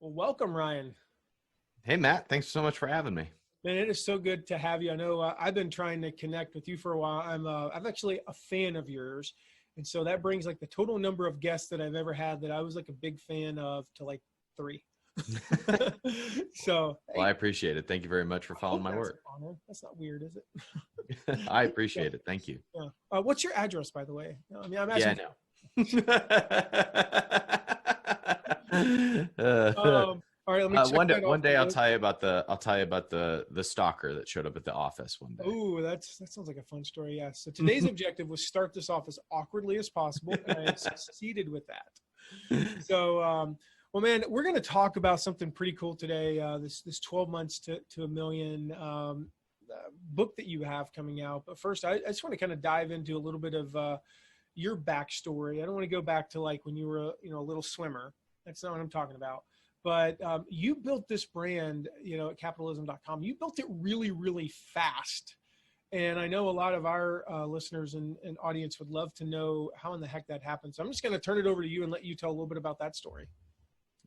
Well, welcome, Ryan. Hey, Matt, thanks so much for having me. Man, it is so good to have you. I know I've been trying to connect with you for a while. I'm actually a fan of yours, and so that brings like the total number of guests that I've ever had that I was like a big fan of to like three. So, Well, hey, I appreciate it. Thank you very much for I following hope my that's an work. honor. That's not weird, is it? I Yeah, appreciate it. Thank you. yeah. What's your address, by the way? I mean, I'm Yeah, asking. no. All right, let me check one day, that off one the day list. I'll tell you about the stalker that showed up at the office one day. Oh, that sounds like a fun story. Yeah. So today's objective was start this off as awkwardly as possible, and I have succeeded with that. So, well, man, we're going to talk about something pretty cool today. This 12 months to a million book that you have coming out. But first, I just want to kind of dive into a little bit of your backstory. I don't want to go back to like when you were a little swimmer. That's not what I'm talking about. But you built this brand, at capitalism.com. You built it really, really fast. And I know a lot of our listeners and audience would love to know how in the heck that happened. So I'm just going to turn it over to you and let you tell a little bit about that story.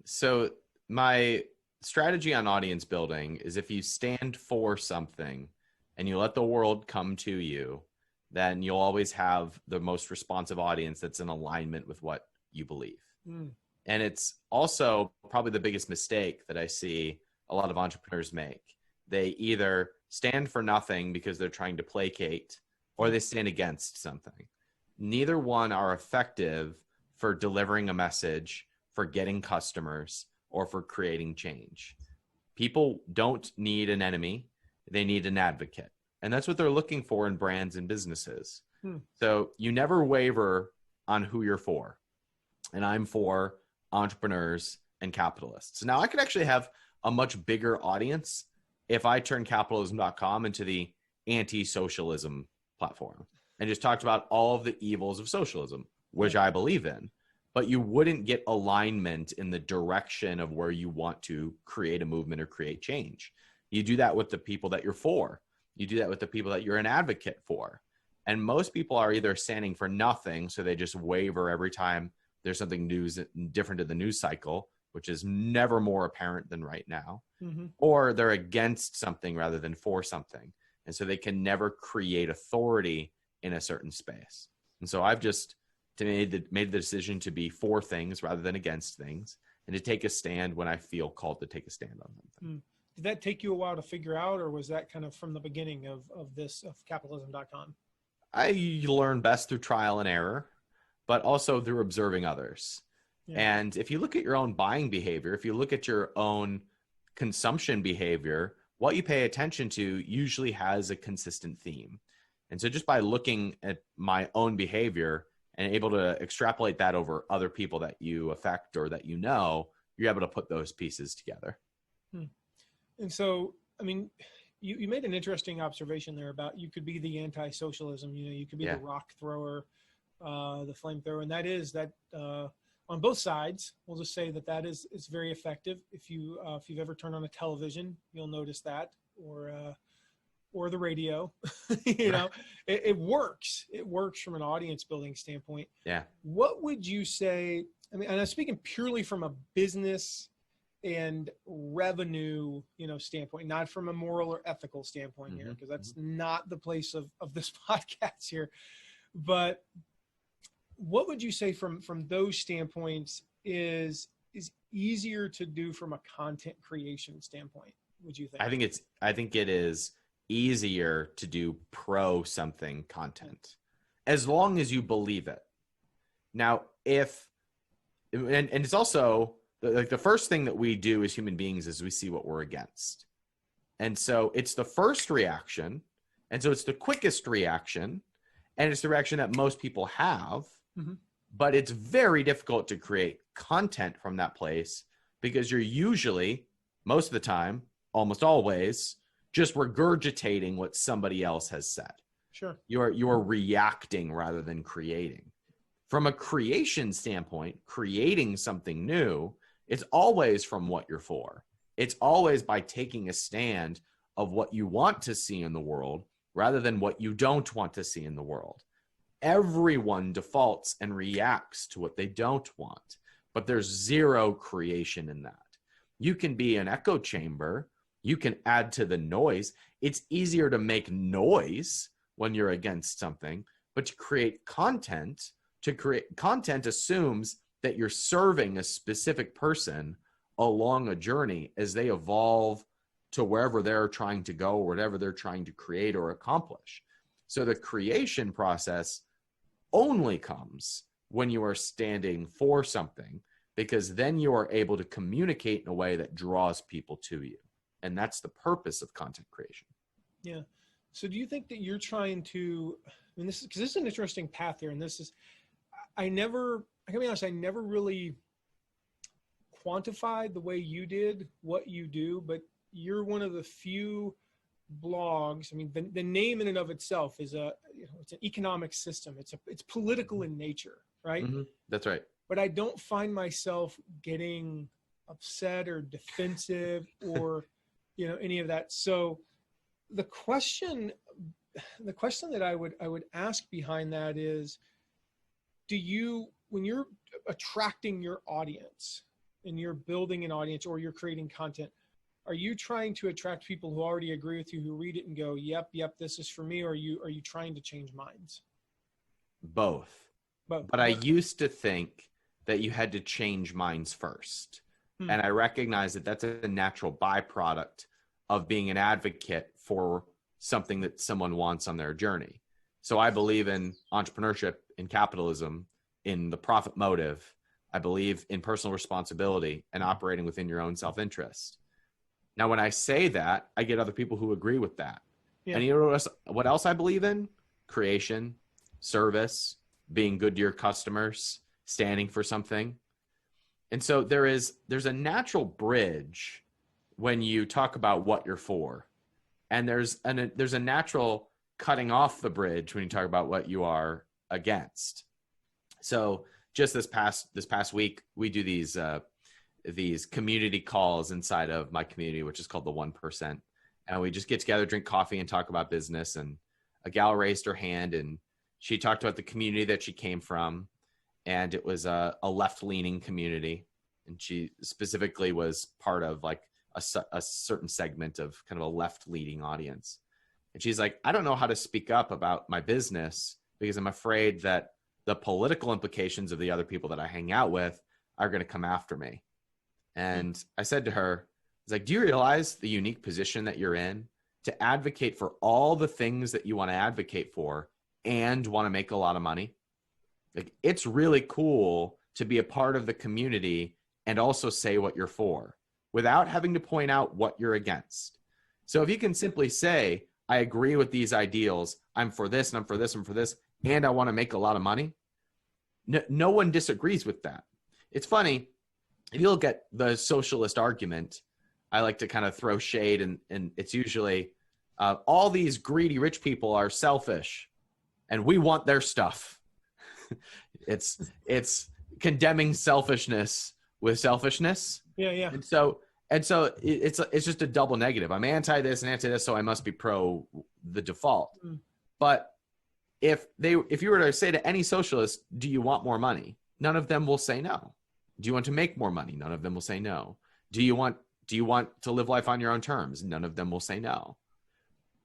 So my strategy on audience building is if you stand for something and you let the world come to you, then you'll always have the most responsive audience that's in alignment with what you believe. Mm. And it's also probably the biggest mistake that I see a lot of entrepreneurs make. They either stand for nothing because they're trying to placate, or they stand against something. Neither one are effective for delivering a message, for getting customers, or for creating change. People don't need an enemy. They need an advocate. And that's what they're looking for in brands and businesses. So you never waver on who you're for. And I'm for entrepreneurs and capitalists. Now, I could actually have a much bigger audience if I turned capitalism.com into the anti-socialism platform and just talked about all of the evils of socialism, which I believe in. But you wouldn't get alignment in the direction of where you want to create a movement or create change. You do that with the people that you're for. You do that with the people that you're an advocate for. And most people are either standing for nothing, so they just waver every time there's something different in the news cycle, which is never more apparent than right now, or they're against something rather than for something. And so they can never create authority in a certain space. And so I've just made the decision to be for things rather than against things, and to take a stand when I feel called to take a stand on something. Did that take you a while to figure out, or was that kind of from the beginning of capitalism.com? I learn best through trial and error, but also through observing others. Yeah. And if you look at your own buying behavior, if you look at your own consumption behavior, what you pay attention to usually has a consistent theme. And so just by looking at my own behavior and able to extrapolate that over other people that you affect or that you're able to put those pieces together. And so, I mean, you made an interesting observation there about you could be the anti-socialism, you could be the rock thrower, the flamethrower, and that is that on both sides. We'll just say that is very effective. If you've ever turned on a television, you'll notice that, or the radio. It works. It works from an audience building standpoint. Yeah. What would you say? I mean, and I'm speaking purely from a business and revenue, standpoint, not from a moral or ethical standpoint here, because that's not the place of this podcast here. But what would you say from those standpoints is easier to do from a content creation standpoint? Would you think? I think it is easier to do pro something content, as long as you believe it. Now, and it's also like the first thing that we do as human beings is we see what we're against. And so it's the first reaction. And so it's the quickest reaction. And it's the reaction that most people have. But it's very difficult to create content from that place, because you're usually, most of the time, almost always, just regurgitating what somebody else has said. Sure. You're reacting rather than creating. From a creation standpoint, creating something new, it's always from what you're for. It's always by taking a stand of what you want to see in the world rather than what you don't want to see in the world. Everyone defaults and reacts to what they don't want, but there's zero creation in that. You can be an echo chamber. You can add to the noise. It's easier to make noise when you're against something, but to create content, assumes that you're serving a specific person along a journey as they evolve to wherever they're trying to go or whatever they're trying to create or accomplish. So the creation process only comes when you are standing for something, because then you are able to communicate in a way that draws people to you. And that's the purpose of content creation. Yeah. So do you think that you're trying to, I mean, this is an interesting path here. And this is, I can be honest, I never really quantified the way you did what you do, but you're one of the few blogs. I mean, the name in and of itself is it's an economic system. It's political in nature, right? Mm-hmm. That's right. But I don't find myself getting upset or defensive or, any of that. So the question that I would ask behind that is, when you're attracting your audience and you're building an audience or you're creating content, are you trying to attract people who already agree with you, who read it and go, yep, this is for me? Or are you trying to change minds? Both. But I used to think that you had to change minds first. And I recognize that that's a natural byproduct of being an advocate for something that someone wants on their journey. So I believe in entrepreneurship, in capitalism, in the profit motive. I believe in personal responsibility and operating within your own self-interest. Now, when I say that, I get other people who agree with that. Yeah. And you know what else I believe in? Creation, service, being good to your customers, standing for something. And so there's a natural bridge when you talk about what you're for. And there's a natural cutting off the bridge when you talk about what you are against. So just this past week, we do these community calls inside of my community, which is called the 1%. And we just get together, drink coffee, and talk about business. And a gal raised her hand, and she talked about the community that she came from. And it was a left-leaning community. And she specifically was part of like a certain segment of kind of a left-leaning audience. And she's like, I don't know how to speak up about my business because I'm afraid that the political implications of the other people that I hang out with are going to come after me. And I said to her, I was like, do you realize the unique position that you're in to advocate for all the things that you want to advocate for and want to make a lot of money? Like, it's really cool to be a part of the community and also say what you're for without having to point out what you're against. So if you can simply say, I agree with these ideals, I'm for this and I'm for this and for this, and I want to make a lot of money, no one disagrees with that. It's funny, if you look at the socialist argument, I like to kind of throw shade, and it's usually all these greedy rich people are selfish and we want their stuff. It's condemning selfishness with selfishness. Yeah. And so it's just a double negative. I'm anti this and anti this, so I must be pro the default. But if you were to say to any socialist, do you want more money? None of them will say no. Do you want to make more money? None of them will say no. Do you want to live life on your own terms? None of them will say no.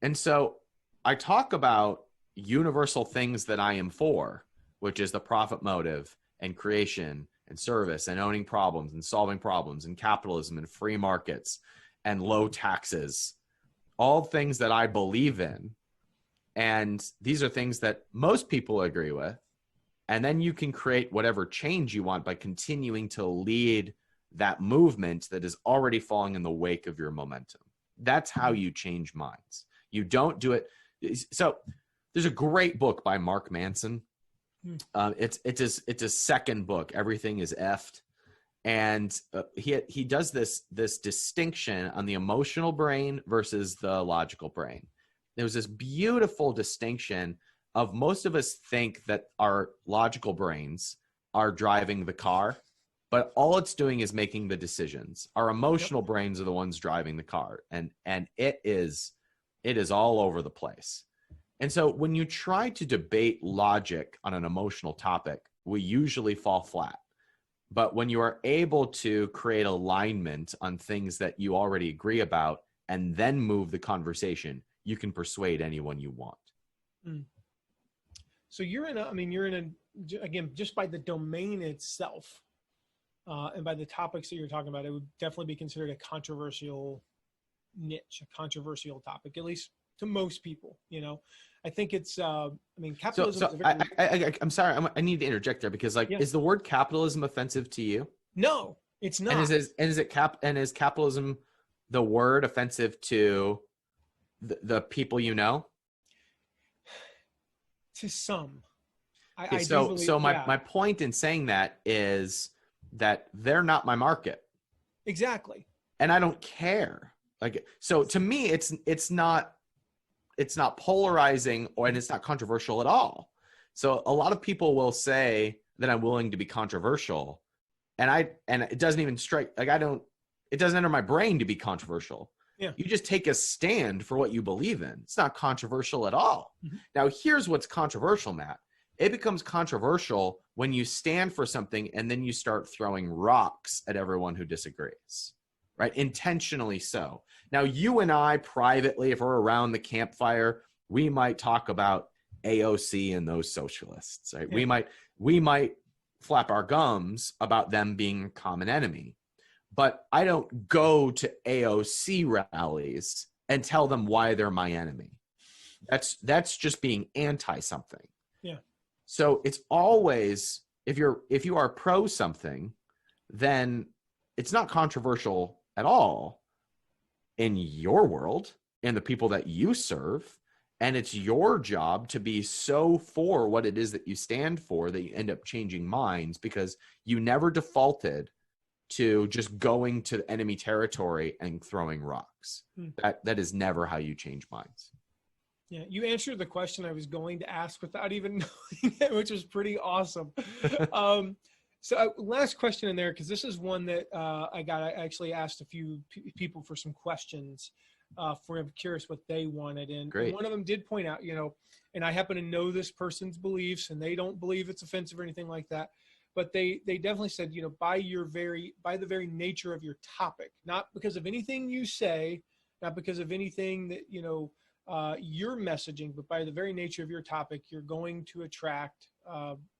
And so I talk about universal things that I am for, which is the profit motive and creation and service and owning problems and solving problems and capitalism and free markets and low taxes, all things that I believe in. And these are things that most people agree with. And then you can create whatever change you want by continuing to lead that movement that is already falling in the wake of your momentum. That's how you change minds. You don't do it. So there's a great book by Mark Manson. It's his second book. Everything is effed. And he does this distinction on the emotional brain versus the logical brain. There's this beautiful distinction of most of us think that our logical brains are driving the car, but all it's doing is making the decisions. Our emotional brains are the ones driving the car, and it is all over the place. And so when you try to debate logic on an emotional topic, we usually fall flat. But when you are able to create alignment on things that you already agree about and then move the conversation, you can persuade anyone you want. Mm. So you're in a, again, just by the domain itself, and by the topics that you're talking about, it would definitely be considered a controversial niche, a controversial topic, at least to most people. I think it's, capitalism. I'm sorry, I need to interject there because, like, is the word capitalism offensive to you? No, it's not. And is capitalism, the word, offensive to the people you know? To some. My point in saying that is that they're not my market. Exactly. And I don't care. Like, so to me, it's not polarizing, and it's not controversial at all. So a lot of people will say that I'm willing to be controversial, and it doesn't even strike, like, it doesn't enter my brain to be controversial. Yeah. You just take a stand for what you believe in. It's not controversial at all. Mm-hmm. Now, here's what's controversial, Matt. It becomes controversial when you stand for something and then you start throwing rocks at everyone who disagrees, right? Intentionally so. Now, you and I privately, if we're around the campfire, we might talk about AOC and those socialists, right? Yeah. We might flap our gums about them being a common enemy. But I don't go to AOC rallies and tell them why they're my enemy. That's just being anti something. Yeah. So it's always, if you are pro something, then it's not controversial at all in your world and the people that you serve. And it's your job to be so for what it is that you stand for that you end up changing minds, because you never defaulted to just going to enemy territory and throwing rocks. That is never how you change minds. Yeah, you answered the question I was going to ask without even knowing it, which was pretty awesome. Last question in there, because this is one that I actually asked a few people for some questions. I'm curious what they wanted. And one of them did point out, and I happen to know this person's beliefs, and they don't believe it's offensive or anything like that. But they definitely said, by the very nature of your topic, not because of anything you say, not because of anything that, you're messaging, but by the very nature of your topic, you're going to attract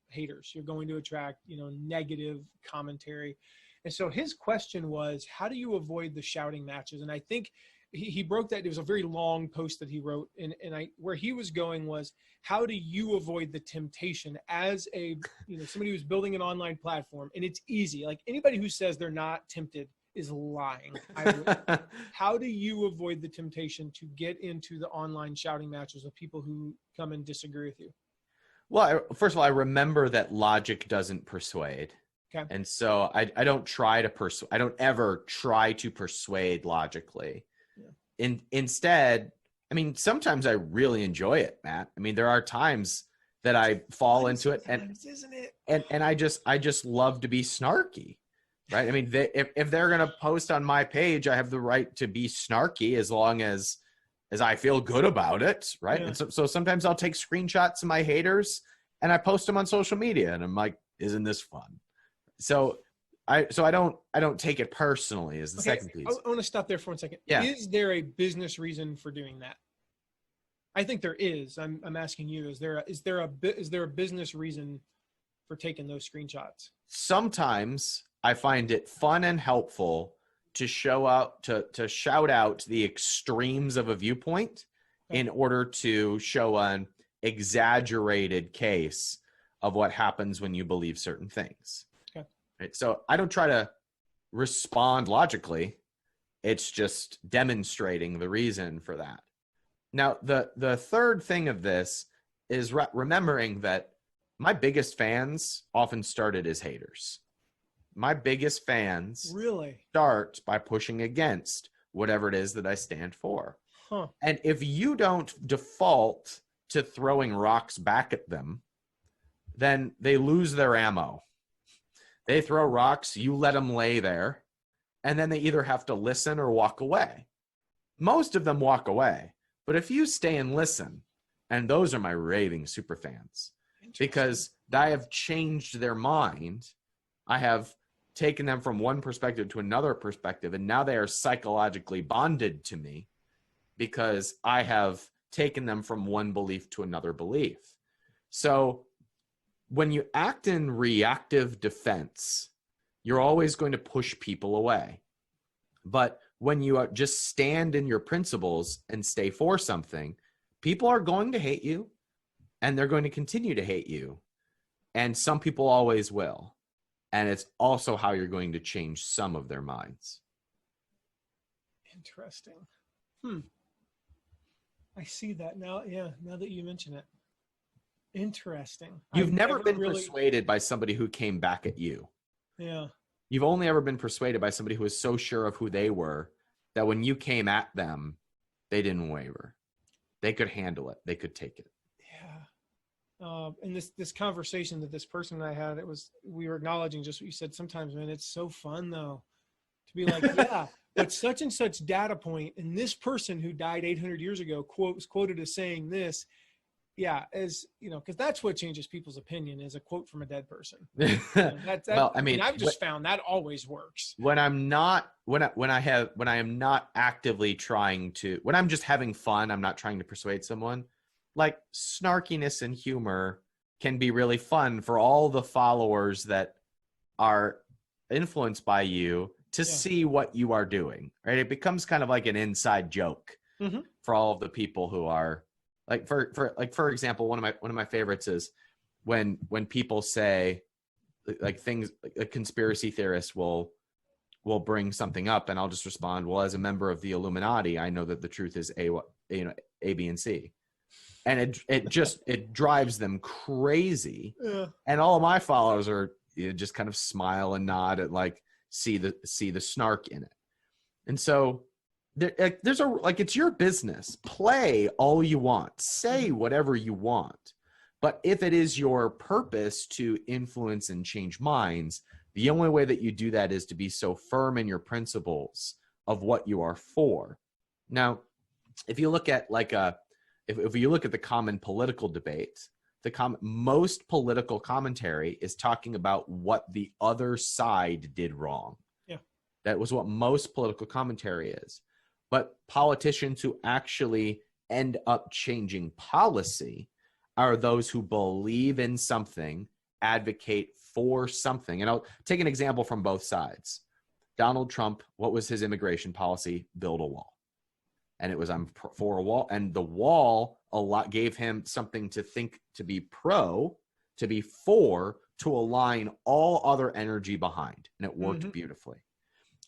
haters. You're going to attract, negative commentary. And so his question was, how do you avoid the shouting matches? And I think he broke that. It was a very long post that he wrote. And where he was going was, how do you avoid the temptation as somebody who's building an online platform? And it's easy. Like, anybody who says they're not tempted is lying. How do you avoid the temptation to get into the online shouting matches with people who come and disagree with you? Well, first of all, I remember that logic doesn't persuade. Okay. And so I don't try to I don't ever try to persuade logically. Yeah. Instead, sometimes I really enjoy it, Matt. There are times that I fall into it, isn't it? And I just love to be snarky, right? If they're going to post on my page, I have the right to be snarky as long as I feel good about it, right? Yeah. And so sometimes I'll take screenshots of my haters and I post them on social media, and I'm like, isn't this fun? So I don't take it personally is the second piece. I want to stop there for 1 second. Yeah. Is there a business reason for doing that? I think there is. I'm asking you, is there a business reason for taking those screenshots? Sometimes I find it fun and helpful to shout out the extremes of a viewpoint in order to show an exaggerated case of what happens when you believe certain things. Okay. Right? So I don't try to respond logically. It's just demonstrating the reason for that. Now, the third thing of this is remembering that my biggest fans often started as haters. My biggest fans really start by pushing against whatever it is that I stand for. Huh. And if you don't default to throwing rocks back at them, then they lose their ammo. They throw rocks, you let them lay there, and then they either have to listen or walk away. Most of them walk away. But if you stay and listen, and those are my raving super fans, because I have changed their mind. I have taken them from one perspective to another perspective, and now they are psychologically bonded to me because I have taken them from one belief to another belief. So when you act in reactive defense, you're always going to push people away. But when you just stand in your principles and stay for something, people are going to hate you, and they're going to continue to hate you. And some people always will. And it's also how you're going to change some of their minds. Interesting. I see that now. Yeah, now that you mention it. Interesting. You've never been persuaded by somebody who came back at you. Yeah. You've only ever been persuaded by somebody who was so sure of who they were that when you came at them, they didn't waver. They could handle it. They could take it. Yeah. And this conversation that this person and I had, we were acknowledging just what you said. Sometimes, man, it's so fun though to be like, yeah, but such and such data point, and this person who died 800 years ago was quoted as saying this. Yeah, as you know, because that's what changes people's opinion is a quote from a dead person. Well, I mean, I've just found that always works. When I'm not, when I am not actively trying to, when I'm just having fun, I'm not trying to persuade someone. Like snarkiness and humor can be really fun for all the followers that are influenced by you to see what you are doing. Right? It becomes kind of like an inside joke for all of the people who are. Like for example, one of my favorites is when people say like things like conspiracy theorists will bring something up, and I'll just respond, well, as a member of the Illuminati, I know that the truth is A, B, and C, and it drives them crazy. Yeah. And all of my followers are just kind of smile and nod at like see the snark in it, and so. There's it's your business. Play all you want. Say whatever you want. But if it is your purpose to influence and change minds, the only way that you do that is to be so firm in your principles of what you are for. Now, if you look at if you look at the common political debate, most political commentary is talking about what the other side did wrong. Yeah. That was what most political commentary is. But politicians who actually end up changing policy are those who believe in something, advocate for something. And I'll take an example from both sides. Donald Trump, what was his immigration policy? Build a wall. And it was, I'm for a wall. And the wall gave him something to think, to be to be for, to align all other energy behind. And it worked beautifully.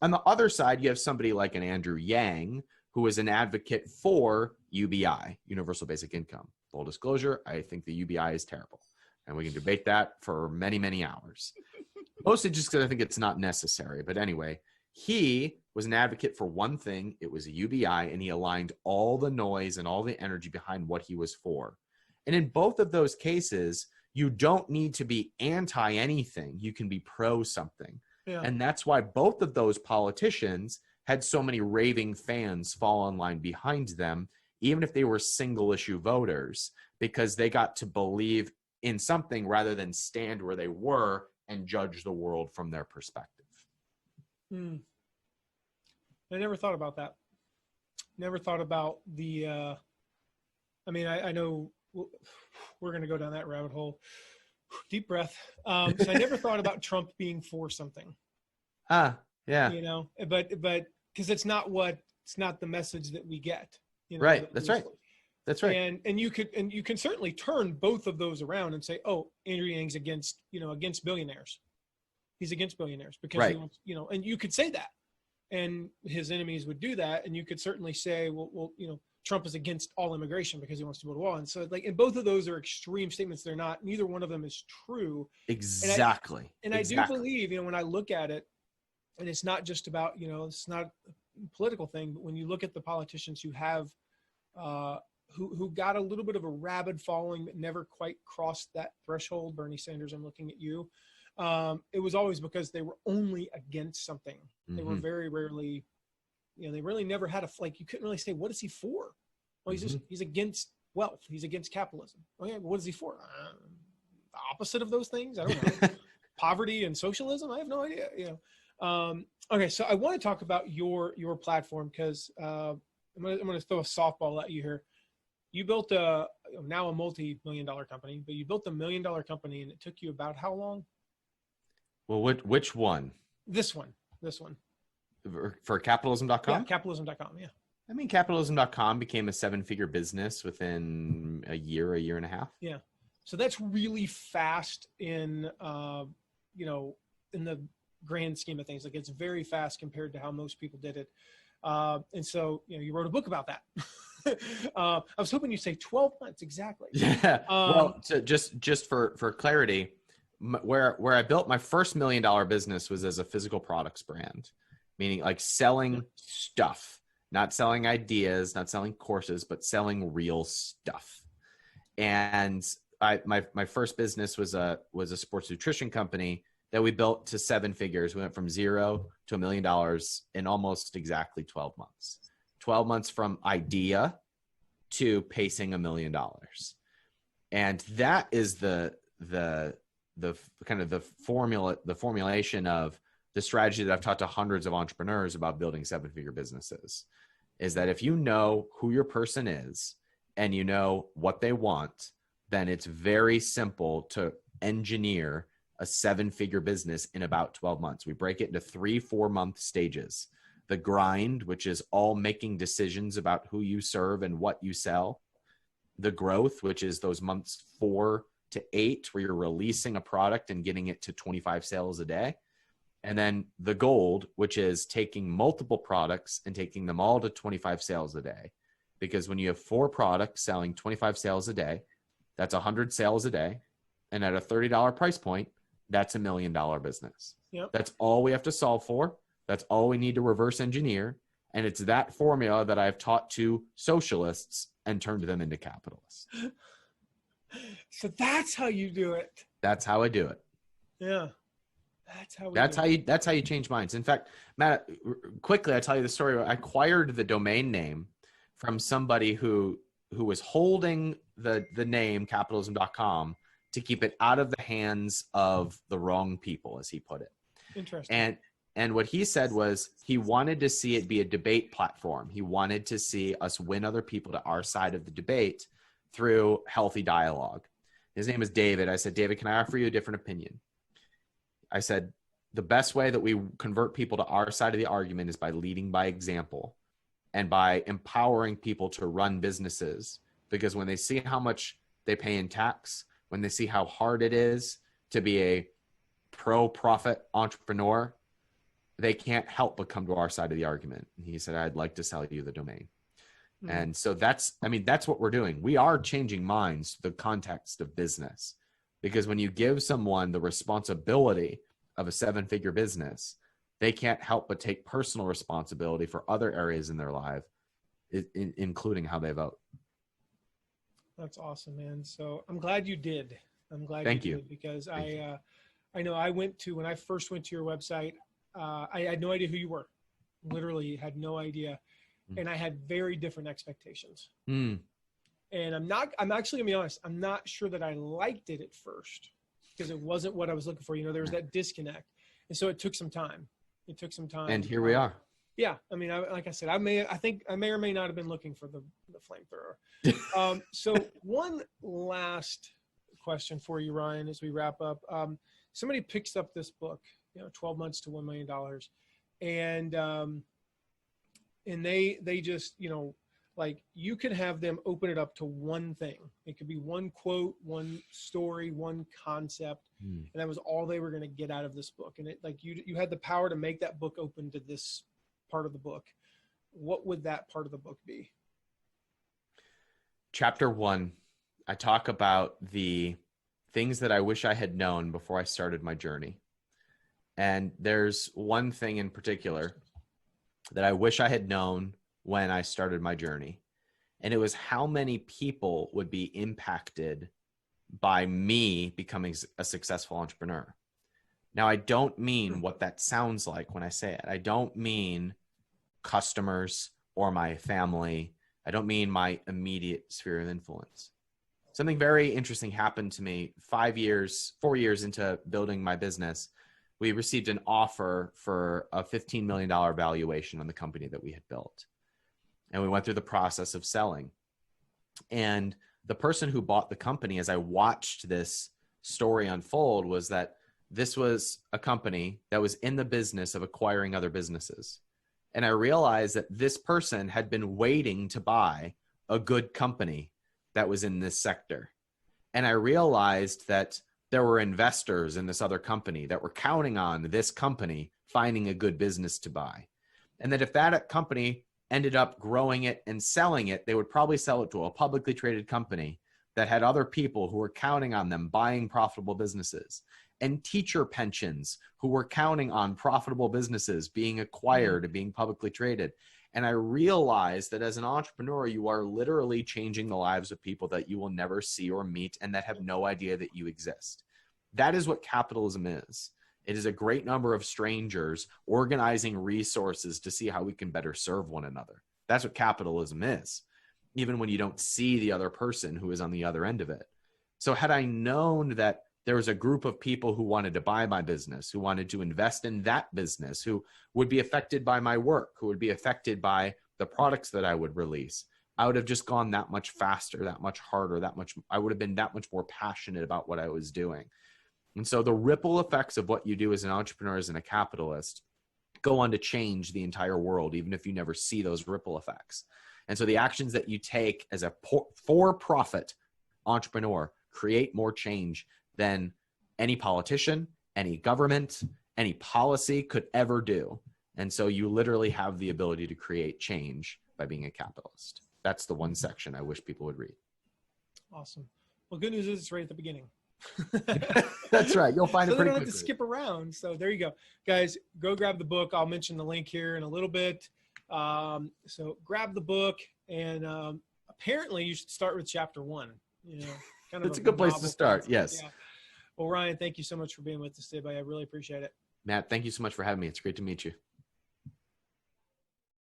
On the other side, you have somebody like an Andrew Yang, who is an advocate for UBI, Universal Basic Income. Full disclosure, I think the UBI is terrible. And we can debate that for many, many hours. Mostly just because I think it's not necessary. But anyway, he was an advocate for one thing. It was a UBI, and he aligned all the noise and all the energy behind what he was for. And in both of those cases, you don't need to be anti anything. You can be pro something. Yeah. And that's why both of those politicians had so many raving fans fall in line behind them, even if they were single issue voters, because they got to believe in something rather than stand where they were and judge the world from their perspective. I never thought about that. Never thought about the, I mean, I know we're going to go down that rabbit hole. Deep breath. So I never thought about Trump being for something. Yeah. You know, but because it's not the message that we get. You know, right. That's right. That's right. And you can certainly turn both of those around and say, oh, Andrew Yang's against billionaires. He's against billionaires because he wants, and you could say that, and his enemies would do that, and you could certainly say, well, Trump is against all immigration because he wants to build a wall. And so and both of those are extreme statements. They're not, neither one of them is true. Exactly. And I do believe, when I look at it, and it's not just about, it's not a political thing, but when you look at the politicians who have, who got a little bit of a rabid following, but never quite crossed that threshold, Bernie Sanders, I'm looking at you. It was always because they were only against something. They were very rarely, they really never had you couldn't really say, what is he for? Well, he's against wealth. He's against capitalism. Okay, what is he for? The opposite of those things? I don't know. poverty and socialism? I have no idea. Okay, so I want to talk about your platform because I'm gonna throw a softball at you here. You built now a multi-million-dollar company, but you built a $1 million company, and it took you about how long? Well, which one? This one. For capitalism.com? Yeah, capitalism.com. Yeah. I mean, capitalism.com became a 7-figure business within a year and a half. Yeah. So that's really fast in the grand scheme of things. Like, it's very fast compared to how most people did it. And so, you wrote a book about that. I was hoping you'd say 12 months exactly. Yeah. Well, so just for clarity, where I built my first $1 million business was as a physical products brand, meaning like selling stuff, not selling ideas, not selling courses, but selling real stuff. And my first business was a sports nutrition company that we built to 7 figures. We went from 0 to $1 million in almost exactly 12 months. 12 months from idea to pacing $1 million. And that is the kind of the formulation of the strategy that I've taught to hundreds of entrepreneurs about building 7-figure businesses, is that if you know who your person is and you know what they want, then it's very simple to engineer a 7-figure business in about 12 months. We break it into 3-4 month stages. The grind, which is all making decisions about who you serve and what you sell. The growth, which is those months 4 to 8, where you're releasing a product and getting it to 25 sales a day. And then the gold, which is taking multiple products and taking them all to 25 sales a day. Because when you have 4 products selling 25 sales a day, that's 100 sales a day. And at a $30 price point, that's $1 million business. Yep. That's all we have to solve for. That's all we need to reverse engineer. And it's that formula that I've taught to socialists and turned them into capitalists. So that's how you do it. That's how I do it. Yeah. That's how you change minds. In fact, Matt, quickly, I tell you the story. I acquired the domain name from somebody who was holding the name capitalism.com to keep it out of the hands of the wrong people, as he put it. Interesting. And what he said was he wanted to see it be a debate platform. He wanted to see us win other people to our side of the debate through healthy dialogue. His name is David. I said, David, can I offer you a different opinion? I said, the best way that we convert people to our side of the argument is by leading by example and by empowering people to run businesses. Because when they see how much they pay in tax, when they see how hard it is to be a pro-profit entrepreneur, they can't help but come to our side of the argument. And he said, I'd like to sell you the domain. Mm-hmm. And so that's what we're doing. We are changing minds, the context of business. Because when you give someone the responsibility of a 7-figure business, they can't help but take personal responsibility for other areas in their life, including how they vote. That's awesome, man. So I'm glad you did. Thank you. Did, because I know when I first went to your website, I had no idea who you were. Literally had no idea. And I had very different expectations. And I'm actually gonna be honest, I'm not sure that I liked it at first because it wasn't what I was looking for. There was that disconnect. And so it took some time. And here we are. Yeah. I mean, like I said, I think I may or may not have been looking for the flamethrower. So one last question for you, Ryan, as we wrap up. Somebody picks up this book, 12 months to $1 million. And they just, like, you can have them open it up to one thing. It could be one quote, one story, one concept. And that was all they were going to get out of this book. And it, like, you had the power to make that book open to this part of the book. What would that part of the book be? Chapter 1, I talk about the things that I wish I had known before I started my journey. And there's one thing in particular that I wish I had known when I started my journey. And it was how many people would be impacted by me becoming a successful entrepreneur. Now, I don't mean what that sounds like when I say it. I don't mean customers or my family. I don't mean my immediate sphere of influence. something very interesting happened to me 4 years into building my business. We received an offer for a $15 million valuation on the company that we had built. And we went through the process of selling. And the person who bought the company, as I watched this story unfold, was that this was a company that was in the business of acquiring other businesses. And I realized that this person had been waiting to buy a good company that was in this sector. And I realized that there were investors in this other company that were counting on this company finding a good business to buy. And that if that company ended up growing it and selling it, they would probably sell it to a publicly traded company that had other people who were counting on them buying profitable businesses, and teacher pensions who were counting on profitable businesses being acquired and being publicly traded. And I realized that as an entrepreneur, you are literally changing the lives of people that you will never see or meet and that have no idea that you exist. That is what capitalism is. It is a great number of strangers organizing resources to see how we can better serve one another. That's what capitalism is, even when you don't see the other person who is on the other end of it. So had I known that there was a group of people who wanted to buy my business, who wanted to invest in that business, who would be affected by my work, who would be affected by the products that I would release, I would have just gone that much faster, that much harder, I would have been that much more passionate about what I was doing. And so the ripple effects of what you do as an entrepreneur, as a capitalist, go on to change the entire world, even if you never see those ripple effects. And so the actions that you take as a for-profit entrepreneur create more change than any politician, any government, any policy could ever do. And so you literally have the ability to create change by being a capitalist. That's the one section I wish people would read. Awesome. Well, good news is it's right at the beginning. That's right. You'll find it pretty quickly. So they don't have to skip around. So there you go. Guys, go grab the book. I'll mention the link here in a little bit. So grab the book, and apparently you should start with chapter 1. You know, kind of That's a good place to start. concept. Yes. Yeah. Well, Ryan, thank you so much for being with us today, buddy. I really appreciate it. Matt, thank you so much for having me. It's great to meet you.